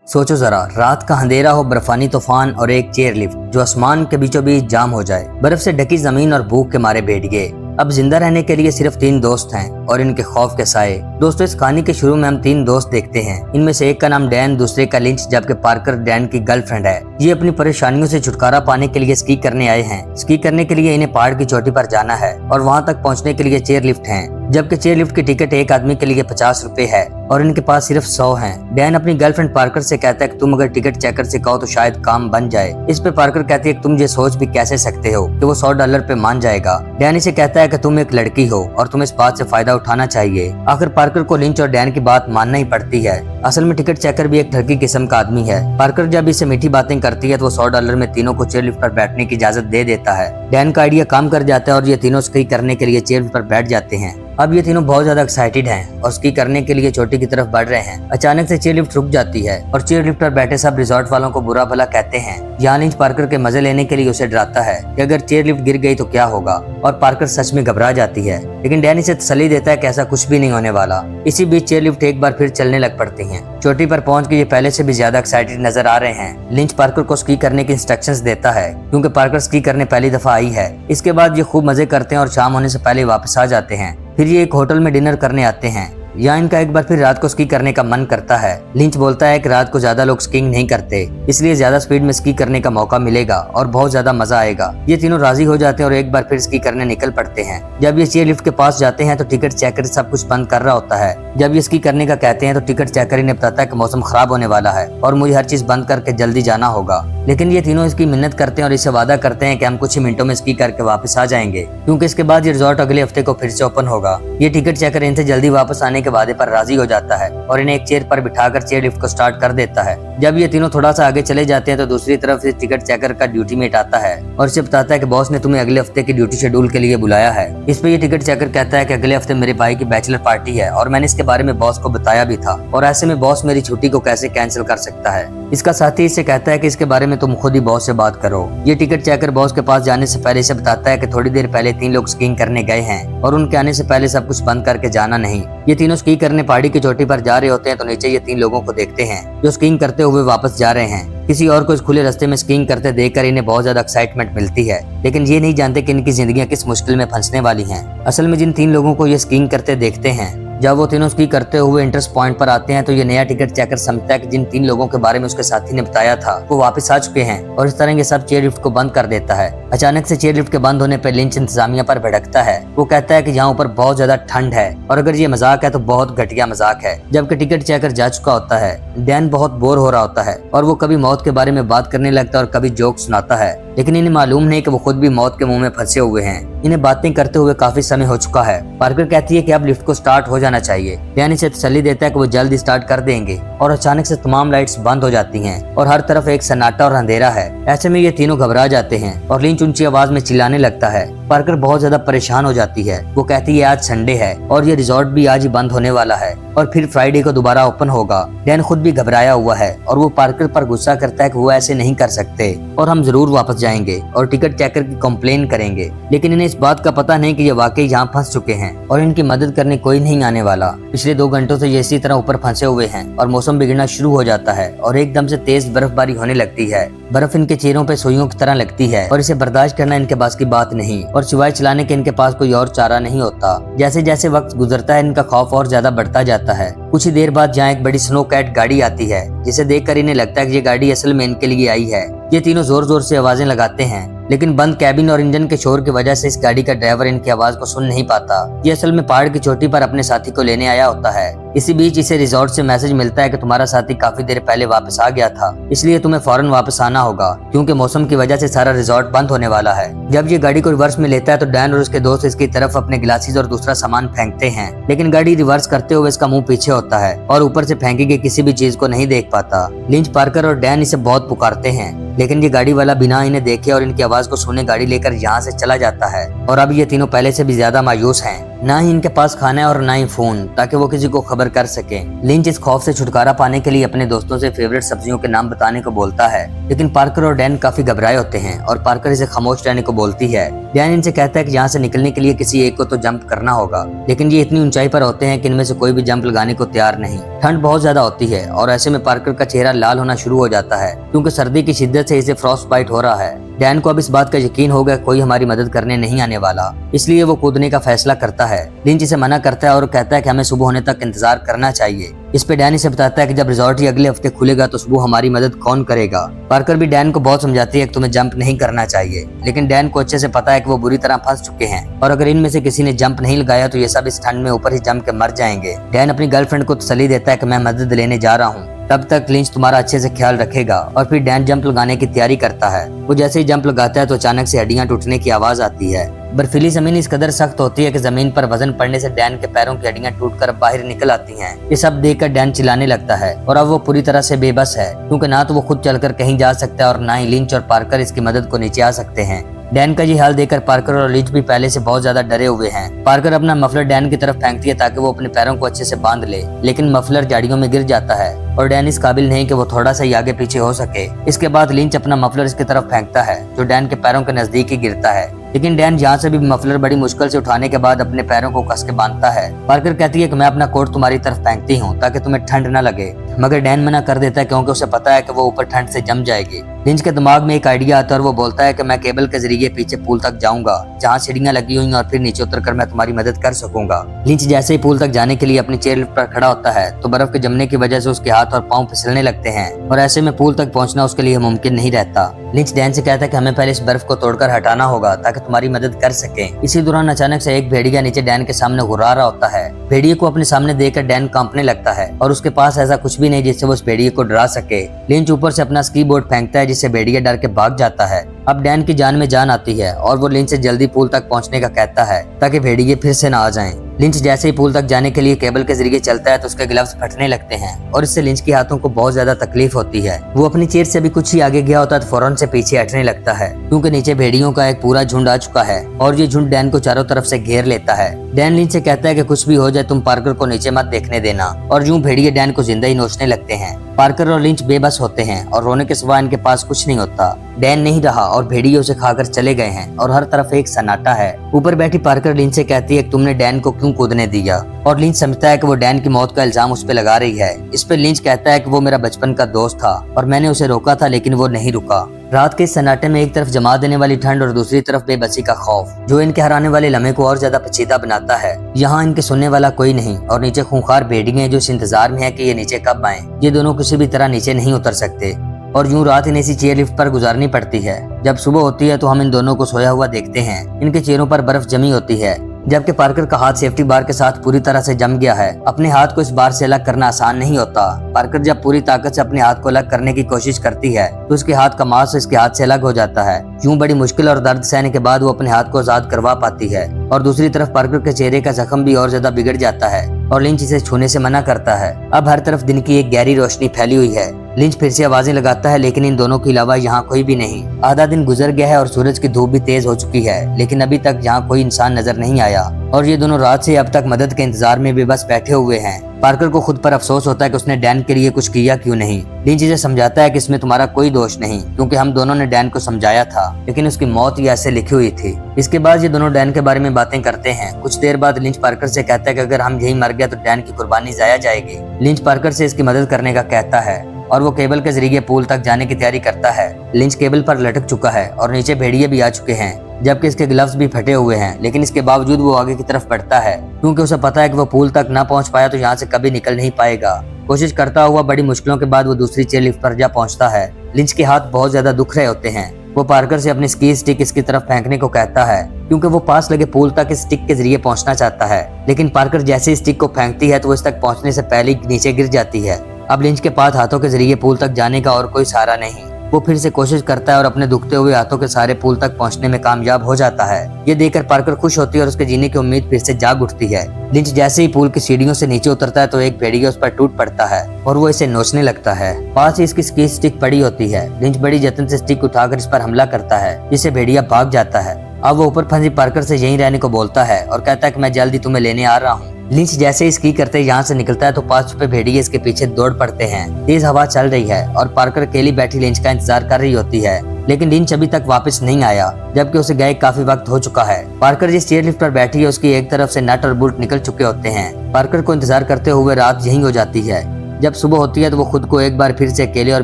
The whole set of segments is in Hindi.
सोचो जरा, रात का अंधेरा हो, बर्फानी तूफान और एक चेयर लिफ्ट जो आसमान के बीचों बीच जाम हो जाए। बर्फ से ढकी जमीन और भूख के मारे बैठ गए। अब जिंदा रहने के लिए सिर्फ 3 दोस्त हैं और इनके खौफ के साए। दोस्तों, इस कहानी के शुरू में हम 3 दोस्त देखते हैं। इनमें से एक का नाम डैन, दूसरे का लिंच, जबकि पार्कर डैन की गर्लफ्रेंड है। ये अपनी परेशानियों से छुटकारा पाने के लिए स्की करने आए हैं। स्की करने के लिए इन्हें पहाड़ की चोटी पर जाना है और वहाँ तक पहुँचने के लिए चेयर लिफ्ट है, जबकि चेयर लिफ्ट की टिकट एक आदमी के लिए 50 रुपए है और इनके पास सिर्फ 100 हैं। डैन अपनी गर्लफ्रेंड पार्कर से कहता है कि तुम अगर टिकट चेकर से कहो तो शायद काम बन जाए। इस पे पार्कर कहती है कि तुम ये सोच भी कैसे सकते हो कि वो $100 पे मान जाएगा। डैन इसे कहता है कि तुम एक लड़की हो और तुम्हें इस बात से फायदा उठाना चाहिए। आखिर पार्कर को लिंच और डैन की बात मानना ही पड़ती है। असल में टिकट चेकर भी एक ठगी किस्म का आदमी है। पार्कर जब इससे मीठी बातें करती है तो वो $100 में तीनों को चेयर लिफ्ट पर बैठने की इजाजत दे देता है। डैन का आइडिया काम कर जाता है और ये तीनों स्की करने के लिए चेयर लिफ्ट पर बैठ जाते हैं। अब ये तीनों बहुत ज्यादा एक्साइटेड हैं और स्की करने के लिए चोटी की तरफ बढ़ रहे हैं। अचानक से चेयर लिफ्ट रुक जाती है और चेयर लिफ्ट पर बैठे सब रिजॉर्ट वालों को बुरा भला कहते हैं। यहाँ लिंच पार्कर के मजे लेने के लिए उसे डराता है कि अगर चेयर लिफ्ट गिर गई तो क्या होगा, और पार्कर सच में घबरा जाती है। लेकिन डैन इसे तसल्ली देता है कि ऐसा कुछ भी नहीं होने वाला। इसी बीच चेयर लिफ्ट एक बार फिर चलने लग पड़ती है। चोटी पर पहुंच के ये पहले से भी ज्यादा एक्साइटेड नजर आ रहे हैं। लिंच पार्कर को स्की करने की इंस्ट्रक्शंस देता है क्योंकि पार्कर स्की करने पहली दफा आई है। इसके बाद ये खूब मजे करते हैं और शाम होने से पहले वापस आ जाते हैं। फिर ये एक होटल में डिनर करने आते हैं। यहाँ इनका एक बार फिर रात को स्की करने का मन करता है। लिंच बोलता है कि रात को ज्यादा लोग स्कीइंग नहीं करते, इसलिए ज्यादा स्पीड में स्की करने का मौका मिलेगा और बहुत ज्यादा मजा आएगा। ये तीनों राजी हो जाते हैं और एक बार फिर स्की करने निकल पड़ते हैं। जब ये चेयर लिफ्ट के पास जाते हैं तो टिकट चेकर सब कुछ बंद कर रहा होता है। जब ये स्की करने का कहते हैं तो टिकट चेकर इन्हें बताता है कि मौसम खराब होने वाला है और मुझे हर चीज बंद करके जल्दी जाना होगा। लेकिन ये तीनों इसकी मिन्नत करते हैं और इससे वादा करते हैं कि हम कुछ ही मिनटों में स्की करके वापस आ जाएंगे, क्योंकि इसके बाद ये रिजॉर्ट अगले हफ्ते को फिर से ओपन होगा। ये टिकट चेकर इनसे जल्दी वापस आने के वादे पर राजी हो जाता है और इन्हें एक चेयर पर बिठाकर चेयर लिफ्ट को स्टार्ट कर देता है। जब ये तीनों थोड़ा सा आगे चले जाते हैं तो दूसरी तरफ से टिकट चेकर का ड्यूटी मेट आता है और इसे बताता है कि बॉस ने तुम्हें अगले हफ्ते की ड्यूटी शेड्यूल के लिए बुलाया है। इस पे ये टिकट चेकर कहता है कि अगले हफ्ते मेरे भाई की बैचलर पार्टी है और मैंने इसके बारे में बॉस को बताया भी था, और ऐसे में बॉस मेरी छुट्टी को कैसे कैंसिल कर सकता है। इसका साथी इसे कहता है कि इसके बारे में तुम खुद ही बॉस से बात करो। ये टिकट चेकर बॉस के पास जाने से पहले इसे बताता है कि थोड़ी देर पहले 3 लोग स्कीइंग करने गए हैं और उनके आने से पहले सब कुछ बंद करके जाना नहीं। ये तीनों स्की करने पहाड़ी की चोटी पर जा रहे होते हैं तो नीचे ये 3 लोगों को देखते हैं जो स्कीइंग करते हुए वापस जा रहे हैं। किसी और को इस खुले रास्ते में स्कीइंग करते देखकर इन्हें बहुत ज्यादा एक्साइटमेंट मिलती है, लेकिन ये नहीं जानते कि इनकी जिंदगियां किस मुश्किल में फंसने वाली हैं। असल में जिन 3 लोगों को ये स्कीइंग करते देखते हैं, जब वो तीनों स्की करते हुए इंटरेस्ट पॉइंट पर आते हैं तो ये नया टिकट चेकर समझता है कि जिन 3 लोगों के बारे में उसके साथी ने बताया था वो वापस आ चुके हैं, और इस तरह ये सब चेयर लिफ्ट को बंद कर देता है। अचानक से चेयर लिफ्ट के बंद होने पर लिंच इंतजामिया पर भड़कता है। वो कहता है कि यहाँ ऊपर बहुत ज्यादा ठंड है और अगर ये मजाक है तो बहुत घटिया मजाक है। जबकि टिकट चेकर जा चुका होता है, डैन बहुत बोर हो रहा होता है और वो कभी मौत के बारे में बात करने लगता है और कभी जोक सुनाता है, लेकिन इन्हें मालूम नहीं कि वो खुद भी मौत के मुंह में फंसे हुए हैं। इन्हें बातें करते हुए काफी समय हो चुका है। पार्कर कहती है कि अब लिफ्ट को स्टार्ट हो जाना चाहिए। डैन इसे तसल्ली देता है कि वो जल्दी स्टार्ट कर देंगे, और अचानक से तमाम लाइट्स बंद हो जाती हैं और हर तरफ एक सन्नाटा और अंधेरा है। ऐसे में ये तीनों घबरा जाते हैं और लिंच ऊंची आवाज में चिल्लाने लगता है। पार्कर बहुत ज्यादा परेशान हो जाती है। वो कहती है आज संडे है और ये रिजॉर्ट भी आज ही बंद होने वाला है और फिर फ्राइडे को दोबारा ओपन होगा। डैन खुद भी घबराया हुआ है और वो पार्कर पर गुस्सा करता है कि वो ऐसे नहीं कर सकते और हम जरूर वापस जाएंगे और टिकट चेकर की कंप्लेन करेंगे। लेकिन इन्हें इस बात का पता नहीं कि ये वाकई यहाँ फंस चुके हैं और इनकी मदद करने कोई नहीं आने वाला। पिछले 2 घंटों से ये इसी तरह ऊपर फंसे हुए हैं और मौसम बिगड़ना शुरू हो जाता है और एकदम से तेज बर्फबारी होने लगती है। बर्फ इनके चेहरों पे सुइयों की तरह लगती है और इसे बर्दाश्त करना इनके पास की बात नहीं, और सिवाय चलाने के इनके पास कोई और चारा नहीं होता। जैसे जैसे वक्त गुजरता है इनका खौफ और ज्यादा बढ़ता जाता है। कुछ ही देर बाद जहाँ एक बड़ी स्नो कैट गाड़ी आती है, जिसे देखकर इन्हें लगता है कि ये गाड़ी असल में इनके लिए आई है। ये तीनों जोर जोर से आवाजें लगाते हैं, लेकिन बंद कैबिन और इंजन के शोर की वजह से इस गाड़ी का ड्राइवर इनकी आवाज को सुन नहीं पाता। ये असल में पहाड़ की चोटी पर अपने साथी को लेने आया होता है। इसी बीच इसे रिजॉर्ट से मैसेज मिलता है कि तुम्हारा साथी काफी देर पहले वापस आ गया था, इसलिए तुम्हें फौरन वापस आना होगा क्योंकि मौसम की वजह से सारा रिजॉर्ट बंद होने वाला है। जब ये गाड़ी को रिवर्स में लेता है तो डैन और उसके दोस्त इसकी तरफ अपने गिलासेस और दूसरा सामान फेंकते हैं, लेकिन गाड़ी रिवर्स करते हुए इसका मुंह पीछे होता है और ऊपर से फेंकी गई किसी भी चीज को नहीं देख पाता। लिंच, पार्कर और डैन इसे बहुत पुकारते हैं, लेकिन ये गाड़ी वाला बिना इन्हें देखे और इनकी आवाज को सुने गाड़ी लेकर यहाँ से चला जाता है। और अब ये तीनों पहले से भी ज्यादा मायूस हैं। ना ही इनके पास खाना है और ना ही फोन, ताकि वो किसी को खबर कर सके। लिंच इस खौफ से छुटकारा पाने के लिए अपने दोस्तों से फेवरेट सब्जियों के नाम बताने को बोलता है, लेकिन पार्कर और डैन काफी घबराए होते हैं और पार्कर इसे खामोश रहने को बोलती है। डैन इनसे कहता है कि यहाँ से निकलने के लिए किसी एक को तो जंप करना होगा, लेकिन ये इतनी ऊंचाई पर होते हैं कि इनमें से कोई भी जंप लगाने को तैयार नहीं। ठंड बहुत ज्यादा होती है और ऐसे में पार्कर का चेहरा लाल होना शुरू हो जाता है, क्योंकि सर्दी की शिद्दत से इसे फ्रॉस्ट बाइट हो रहा है। डैन को अब इस बात का यकीन हो गया कोई हमारी मदद करने नहीं आने वाला, इसलिए वो कूदने का फैसला करता है। लिंच इसे मना करता है और कहता है कि हमें सुबह होने तक इंतजार करना चाहिए। इस पे डैन इसे बताता है कि जब रिजॉर्ट ही अगले हफ्ते खुलेगा तो सुबह हमारी मदद कौन करेगा। पार्कर भी डैन को बहुत समझाती है कि तुम्हें जंप नहीं करना चाहिए, लेकिन डैन को अच्छे से पता है कि वो बुरी तरह फंस चुके हैं और अगर इनमें से किसी ने जंप नहीं लगाया तो ये सब इस ठंड में ऊपर ही जंप के मर जाएंगे। डैन अपनी गर्लफ्रेंड को तसल्ली देता है कि मैं मदद लेने जा रहा हूँ, तब तक लिंच तुम्हारा अच्छे से ख्याल रखेगा। और फिर डैन जंप लगाने की तैयारी करता है। वो जैसे ही जंप लगाता है तो अचानक से हड्डियां टूटने की आवाज आती है। बर्फीली जमीन इस कदर सख्त होती है कि जमीन पर वजन पड़ने से डैन के पैरों की हड्डियां टूटकर बाहर निकल आती हैं। ये सब देखकर डैन चिल्लाने लगता है और अब वो पूरी तरह से बेबस है, क्योंकि ना तो वो खुद चलकर कहीं जा सकता है और ना ही लिंच और पार्कर इसकी मदद को नीचे आ सकते हैं। डैन का ये हाल देखकर पार्कर और लिंच भी पहले से बहुत ज्यादा डरे हुए हैं। पार्कर अपना मफलर डैन की तरफ फेंकती है ताकि वो अपने पैरों को अच्छे से बांध ले, लेकिन मफलर झाड़ियों में गिर जाता है और डैन इस काबिल नहीं कि वो थोड़ा सा ही आगे पीछे हो सके। इसके बाद लिंच अपना मफलर इसकी तरफ फेंकता है जो डैन के पैरों के नजदीक ही गिरता है, लेकिन डैन यहाँ से भी मफलर बड़ी मुश्किल से उठाने के बाद अपने पैरों को कस के बांधता है। पार्कर कहती है कि मैं अपना कोट तुम्हारी तरफ फेंकती हूँ ताकि तुम्हें ठंड न लगे, मगर डैन मना कर देता है क्योंकि उसे पता है कि वो ऊपर ठंड से जम जाएगी। लिंच के दिमाग में एक आइडिया आता है और वो बोलता है कि मैं केबल के जरिए पीछे पूल तक जाऊंगा जहाँ सीढ़ियां लगी हुई और फिर नीचे उतरकर मैं तुम्हारी मदद कर सकूंगा। लिंच जैसे ही पूल तक जाने के लिए अपनी चेयर लिफ्ट पर खड़ा होता है तो बर्फ के जमने की वजह से उसके हाथ और पाँव फिसलने लगते हैं और ऐसे में पूल तक पहुंचना उसके लिए मुमकिन नहीं रहता। लिंच डैन से कहता है कि हमें पहले इस बर्फ को तोड़कर हटाना होगा ताकि तुम्हारी मदद कर सके। इसी दौरान अचानक से एक भेड़िया नीचे डैन के सामने घुरा रहा होता है। भेड़िए को अपने सामने देखकर डैन कांपने लगता है और उसके पास ऐसा कुछ भी नहीं जिससे वो उस भेड़िए को डरा सके। लिंच ऊपर से अपना स्की बोर्ड फेंकता है जिससे भेड़िया डर के भाग जाता है। अब डैन की जान में जान आती है और वो लिंच से जल्दी पूल तक पहुंचने का कहता है ताकि भेड़िए फिर से न आ जाएं। लिंच जैसे ही पूल तक जाने के लिए केबल के जरिए चलता है तो उसके ग्लव्स फटने लगते हैं और इससे लिंच के हाथों को बहुत ज्यादा तकलीफ होती है। वो अपनी चेयर से भी कुछ ही आगे गया होता है तो फौरन से पीछे हटने लगता है, क्योंकि नीचे भेड़ियों का एक पूरा झुंड आ चुका है और ये झुंड डैन को चारों तरफ से घेर लेता है। डैन लिंच से कहता है कि कुछ भी हो जाए तुम पार्कर को नीचे मत देखने देना, और यूं भेड़िए डैन को जिंदा ही नोचने लगते हैं। पार्कर और लिंच बेबस होते हैं और रोने के सिवा इनके पास कुछ नहीं होता। डैन नहीं रहा और भेड़िए उसे खाकर चले गए हैं और हर तरफ एक सन्नाटा है। ऊपर बैठी पार्कर लिंच से कहती है कि तुमने डैन को क्यों कूदने दिया, और लिंच समझता है कि वो डैन की मौत का इल्जाम उस पे लगा रही है। इस पे लिंच कहता है कि वो मेरा बचपन का दोस्त था और मैंने उसे रोका था लेकिन वो नहीं रुका। रात के सन्नाटे में एक तरफ जमा देने वाली ठंड और दूसरी तरफ बेबसी का खौफ जो इनके हराने वाले लम्हे को और ज्यादा पेचीदा बनाता है। यहाँ इनके सुनने वाला कोई नहीं और नीचे खूंखार भेड़िए जो इस इंतजार में है कि ये नीचे कब आए। ये दोनों किसी भी तरह नीचे नहीं उतर सकते और यूं रात इन्हें इसी चेयर लिफ्ट पर गुजारनी पड़ती है। जब सुबह होती है तो हम इन दोनों को सोया हुआ देखते हैं। इनके चेहरों पर बर्फ जमी होती है, जबकि पार्कर का हाथ सेफ्टी बार के साथ पूरी तरह से जम गया है। अपने हाथ को इस बार से अलग करना आसान नहीं होता। पार्कर जब पूरी ताकत से अपने हाथ को अलग करने की कोशिश करती है तो उसके हाथ का मांस इसके हाथ से अलग हो जाता है। यूं बड़ी मुश्किल और दर्द सहने के बाद वो अपने हाथ को आजाद करवा पाती है और दूसरी तरफ पार्कर के चेहरे का जख्म भी और ज्यादा बिगड़ जाता है और लिंच इसे छूने से मना करता है। अब हर तरफ दिन की एक गहरी रोशनी फैली हुई है। लिंच फिर से आवाजें लगाता है लेकिन इन दोनों के अलावा यहाँ कोई भी नहीं। आधा दिन गुजर गया है और सूरज की धूप भी तेज हो चुकी है, लेकिन अभी तक यहाँ कोई इंसान नजर नहीं आया और ये दोनों रात से अब तक मदद के इंतजार में भी बस बैठे हुए हैं। पार्कर को खुद पर अफसोस होता है कि उसने डैन के लिए कुछ किया क्यों नहीं। लिंच इसे समझाता है कि इसमें तुम्हारा कोई दोष नहीं, क्योंकि हम दोनों ने डैन को समझाया था, लेकिन उसकी मौत ही ऐसे लिखी हुई थी। इसके बाद ये दोनों डैन के बारे में बातें करते हैं। कुछ देर बाद लिंच पार्कर से कहता है कि अगर हम यही मर गया तो डैन की कुर्बानी जाया जाएगी। लिंच पार्कर से इसकी मदद करने का कहता है और वो केबल के जरिए पूल तक जाने की तैयारी करता है। लिंच केबल पर लटक चुका है और नीचे भेड़िए भी आ चुके हैं, जबकि इसके ग्लव्स भी फटे हुए हैं, लेकिन इसके बावजूद वो आगे की तरफ बढ़ता है क्योंकि उसे पता है कि वो पूल तक ना पहुंच पाया तो यहाँ से कभी निकल नहीं पाएगा। कोशिश करता हुआ बड़ी मुश्किलों के बाद वो दूसरी चेयर लिफ्ट पर जा पहुंचता है। लिंच के हाथ बहुत ज्यादा दुख रहे होते हैं। वो पार्कर से अपनी स्की स्टिक इसकी तरफ फेंकने को कहता है क्योंकि वो पास लगे पूल तक इस स्टिक के जरिए पहुंचना चाहता है, लेकिन पार्कर जैसे ही स्टिक को फेंकती है तो वो इस तक पहुंचने से पहले नीचे गिर जाती है। अब लिंच के पास हाथों के जरिए पूल तक जाने का और कोई सहारा नहीं। वो फिर से कोशिश करता है और अपने दुखते हुए हाथों के सहारे पुल तक पहुंचने में कामयाब हो जाता है। ये देखकर पार्कर खुश होती है और उसके जीने की उम्मीद फिर से जाग उठती है। लिंच जैसे ही पुल की सीढ़ियों से नीचे उतरता है तो एक भेड़िया उस पर टूट पड़ता है और वो इसे नोचने लगता है। पास ही इसकी स्की स्टिक पड़ी होती है। लिंच बड़ी जतन से स्टिक उठाकर इस पर हमला करता है, जिससे भेड़िया भाग जाता है। अब वो ऊपर फंसी पार्कर से यहीं रहने को बोलता है और कहता है कि मैं जल्दी तुम्हें लेने आ रहा हूँ। लिंच जैसे ही स्की करते यहाँ से निकलता है तो 5 छुपे भेड़िए इसके पीछे दौड़ पड़ते हैं। तेज हवा चल रही है और पार्कर अकेली बैठी लिंच का इंतजार कर रही होती है, लेकिन लिंच अभी तक वापस नहीं आया, जबकि उसे गए काफी वक्त हो चुका है। पार्कर जिस चेयर लिफ्ट पर बैठी है उसकी एक तरफ से नट और बोल्ट निकल चुके होते हैं। पार्कर को इंतजार करते हुए रात यहीं हो जाती है। जब सुबह होती है तो वो खुद को एक बार फिर से अकेले और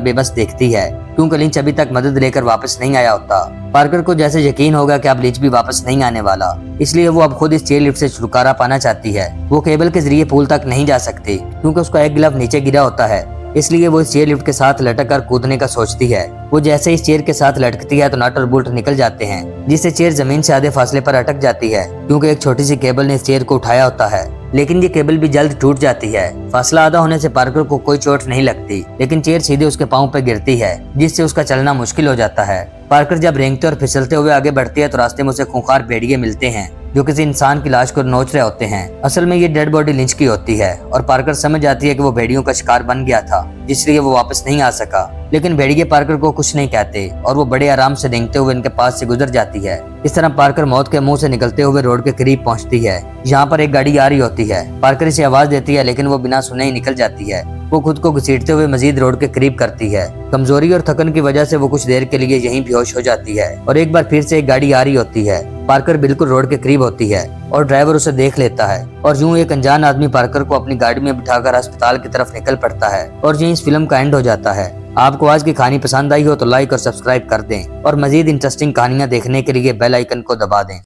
बेबस देखती है, क्योंकि लिंच अभी तक मदद लेकर वापस नहीं आया होता। पार्कर को जैसे यकीन होगा कि अब लिंच भी वापस नहीं आने वाला, इसलिए वो अब खुद इस चेयर लिफ्ट से छुटकारा पाना चाहती है। वो केबल के जरिए पुल तक नहीं जा सकती, क्योंकि उसका एक ग्लव नीचे गिरा होता है, इसलिए वो इस चेयर लिफ्ट के साथ लटक कर कूदने का सोचती है। वो जैसे इस चेयर के साथ लटकती है तो नट और बोल्ट निकल जाते हैं, जिससे चेयर जमीन से आधे फासले पर अटक जाती है, क्योंकि एक छोटी सी केबल ने इस चेयर को उठाया होता है। लेकिन ये केबल भी जल्द टूट जाती है। फासला आधा होने से पार्कर को कोई चोट नहीं लगती, लेकिन चेयर सीधे उसके पांव पर गिरती है, जिससे उसका चलना मुश्किल हो जाता है। पार्कर जब रेंगते और फिसलते हुए आगे बढ़ती है तो रास्ते में उसे खूंखार भेड़िए मिलते हैं, जो किसी इंसान की लाश को नोच रहे होते हैं। असल में ये डेड बॉडी लिंच की होती है और पार्कर समझ जाती है कि वो भेड़ियों का शिकार बन गया था, जिसलिए वो वापस नहीं आ सका। लेकिन भेड़िए पार्कर को कुछ नहीं कहते और वो बड़े आराम से रेंगते हुए इनके पास से गुजर जाती है। इस तरह पार्कर मौत के मुंह से निकलते हुए रोड के करीब पहुंचती है। यहाँ पर एक गाड़ी आ रही होती है। पार्कर इसे आवाज देती है, लेकिन वो बिना सुने ही निकल जाती है। वो खुद को घसीटते हुए मजीद रोड के करीब करती है। कमजोरी और थकन की वजह से वो कुछ देर के लिए यहीं बेहोश हो जाती है और एक बार फिर से एक गाड़ी आ रही होती है। पार्कर बिल्कुल रोड के करीब होती है और ड्राइवर उसे देख लेता है और यूं एक अनजान आदमी पार्कर को अपनी गाड़ी में बिठाकर अस्पताल की तरफ निकल पड़ता है और यहीं इस फिल्म का एंड हो जाता है। आपको आज की कहानी पसंद आई हो तो लाइक और सब्सक्राइब कर दें और मजीद इंटरेस्टिंग कहानियां देखने के लिए बेल आइकन को दबा दें।